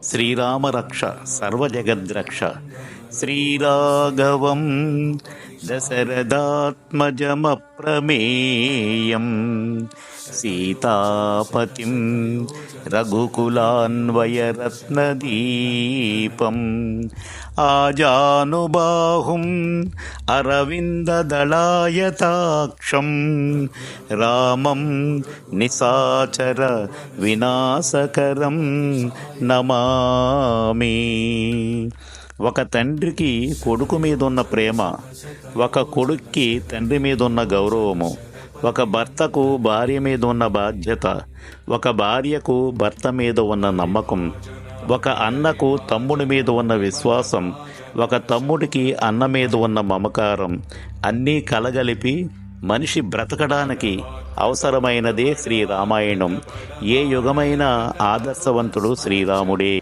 శ్రీరామరక్ష సర్వజగద్రక్ష శ్రీరాఘవం దశరథాత్మజమప్రమేయం సీతాపతిం రఘుకులాన్వయరత్నదీపం ఆజానుబాహుం అరవిందదళాయతాక్షం రామం నిశాచర వినాశకరం నమామి. ఒక తండ్రికి కొడుకు మీద ఉన్న ప్రేమ, ఒక కొడుక్కి తండ్రి మీద ఉన్న గౌరవము, ఒక భర్తకు భార్య మీద ఉన్న బాధ్యత, ఒక భార్యకు భర్త మీద ఉన్న నమ్మకం, ఒక అన్నకు తమ్ముడి మీద ఉన్న విశ్వాసం, ఒక తమ్ముడికి అన్న మీద ఉన్న మమకారం అన్నీ కలగలిపి మనిషి బ్రతకడానికి అవసరమైనదే శ్రీరామాయణం. ఏ యుగమైన ఆదర్శవంతుడు శ్రీరాముడే.